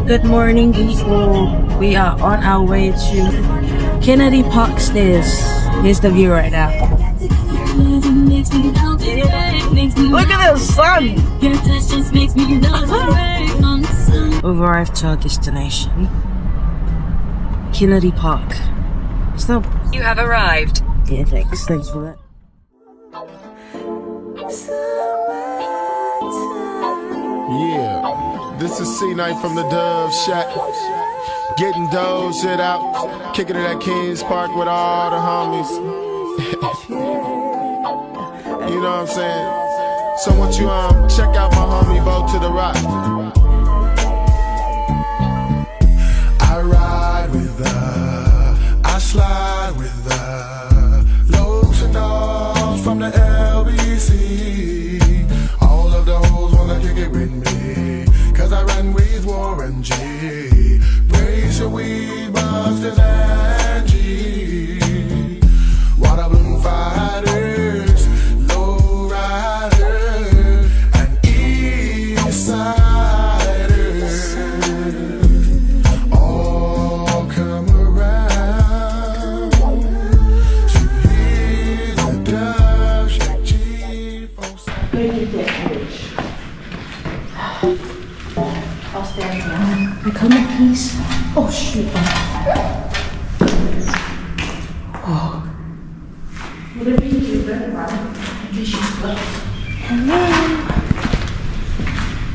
Good morning, people. We are on our way to Kennedy Park Stairs. Here's the view right now. Look at the sun! We've arrived to our destination, Kennedy Park. So You have arrived. yeah, thanks for that. Yeah, this is C-Night from the Dove Shack. Getting dough, shit out. Kicking it at Kings Park with all the homies. You know what I'm saying? So what you check out my homie Bo to the Rock. I ride with her, I slide with her. Lows and dogs from the LBC. All of the hoes wanna kick it with me, cause I run with Warren G. Raise your weed, Busters and G. Water balloon fighters, low riders, and east siders. All come around to hear the Dove Shack G-Folks. I'll stand now. I come in peace. Oh shoot. Oh. Whatever you do, better run. I guess she's close. Hello.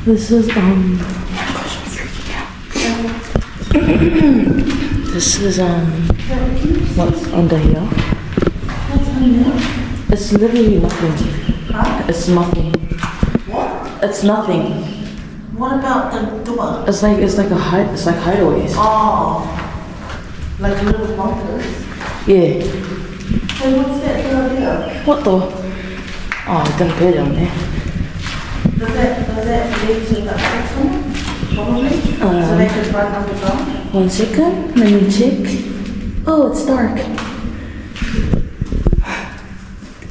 This is gosh, I'm freaking out. This is what's under here. What's on there? It's literally nothing. Huh? It's nothing. What? It's nothing. What about the door? It's like hideaways. Oh, like little bunkers. Yeah. Hey, what's that door there? What the? Oh, I didn't put it on there. Does that lead to the attic room? Probably. So they could run underground? 1 second, let me check. Oh, it's dark.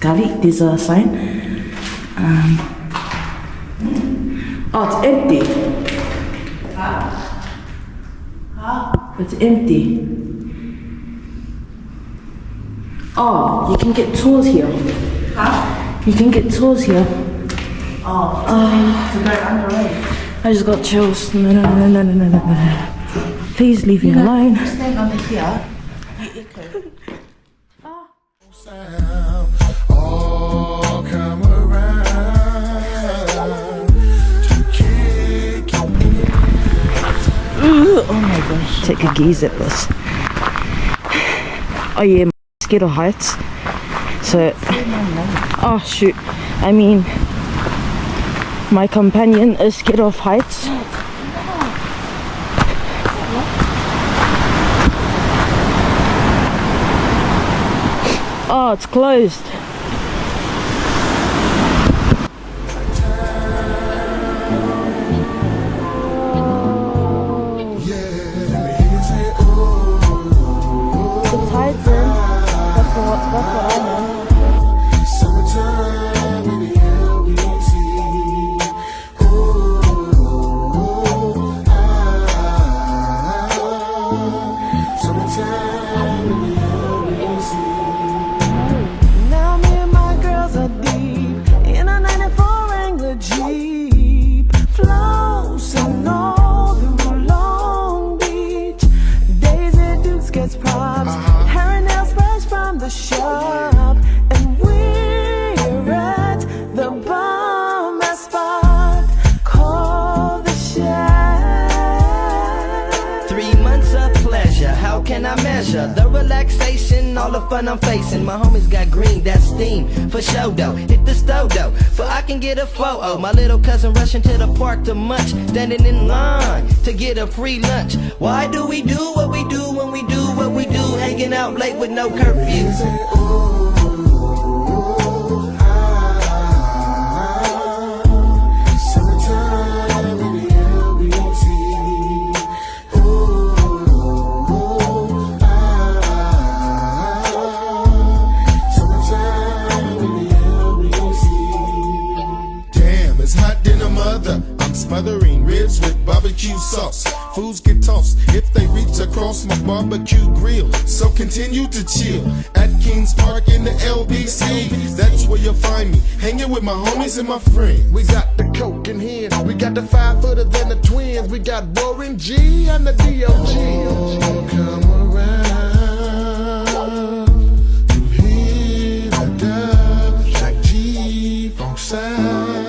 Kali, there's a sign. Oh, it's empty. It's empty. Oh, you can get tours here. You can get tours here. Oh, to go underway. I just got chills. No. Please leave me alone. Stand under here. You echo. Sound, all come around to kick it in. Oh my gosh. Take a gaze at this. Oh yeah, I'm scared of heights. So, oh shoot. I mean, my companion is scared of heights. Oh, it's closed. The tide's in. That's what I know. Summertime in the LBC. Summertime in the LBC. Now me and my girls are deep in a 94 Wrangler Jeep, flossing all through Long Beach. Daisy Dukes gets props, hair and nails fresh from the shop, and we're at the bomb spot called the Shack. 3 months of pleasure, how can I measure the relaxation, all the fun I'm facing? My homies got green, that's steam, for show though. Hit the stove though, so I can get a photo. My little cousin rushing to the park to munch, standing in line to get a free lunch. Why do we do what we do when we do what we do? Hanging out late with no curfew. Summertime in the LBC. Summertime in the LBC. smothering ribs with barbecue sauce. Foods get tossed if they reach across my barbecue grill. So continue to chill at Kings Park in the LBC. That's where you'll find me, hanging with my homies and my friends. We got the Coke in here, we got the 5-footer than the twins. We got Warren G and the D.O.G. Oh, come around, you hear the dub, Jack G, funk sound.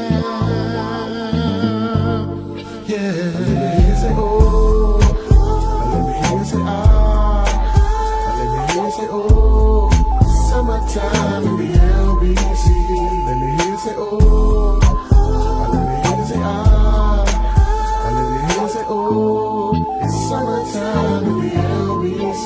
Yeah, let me hear say oh, let me hear say ah, let me hear say oh, summertime in the LBC. Let me hear say oh, let me hear say ah, let me hear say oh, it's summertime in the LBC.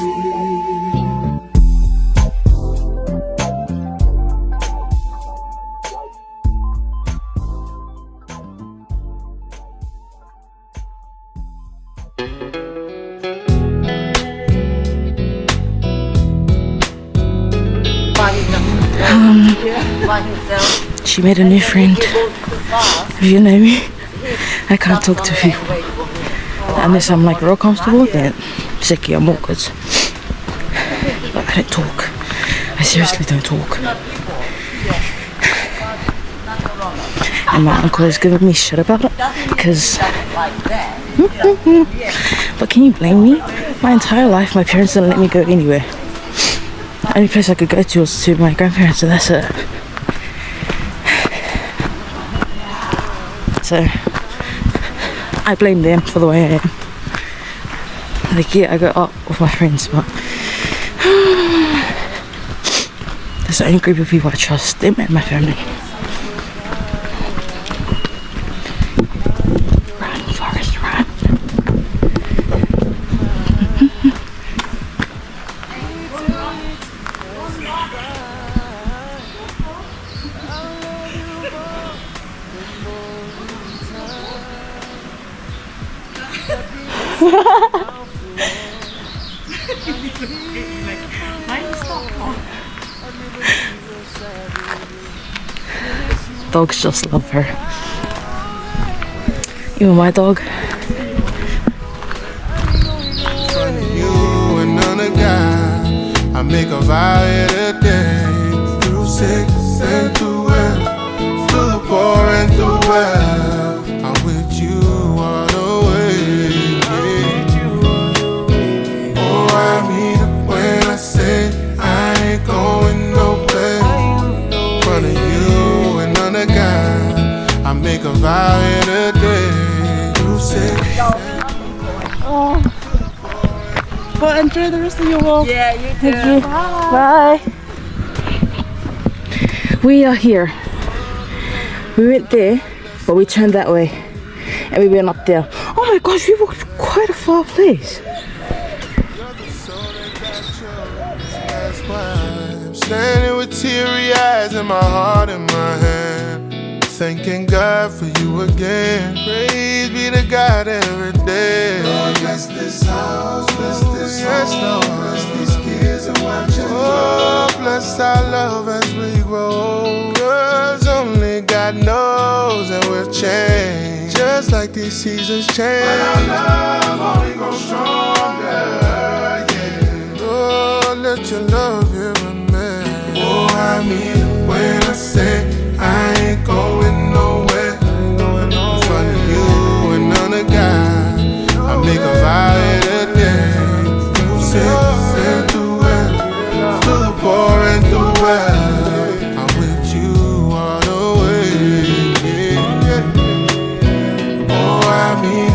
She made a new friend. If you know me, I can't talk to people. Unless I'm like real comfortable, then sicky, I'm awkward. But I don't talk. I seriously don't talk. And my uncle is giving me shit about it, because but can you blame me? My entire life my parents didn't let me go anywhere. The only place I could go to was to my grandparents, and that's it. So I blame them for the way I am. Like, yeah, I go out with my friends, but that's the only group of people I trust, them and my family. Run, Forrest, run. Dogs just love her. Even my dog. Funny you and another guy, I make a vow every day. Through sick and through well, through the poor and through well, I'm with you all the way. Oh, I mean it when I say I ain't going nowhere. Funny you and another guy, I make a vow every day. Through sick. Well, enjoy the rest of your walk. Yeah, you too. Bye. We are here. We went there, but we turned that way. And we went up there. Oh my gosh, we walked quite a far place. That's why I'm standing with teary eyes and my heart in my hand, thanking God for you again. Praise be to God every day. Lord, bless this house, bless this home, bless these kids and watch them grow. Bless our love as we grow. 'Cause only God knows that we'll change, just like these seasons change. But our love only grows stronger, yeah. Lord, let your love here remain. Oh, I mean when I say I ain't going nowhere. In front of you and another guy, I make a vow every day. Through sick and through well, through the poor and through well, I'm with you all the way. Yeah. Oh, I mean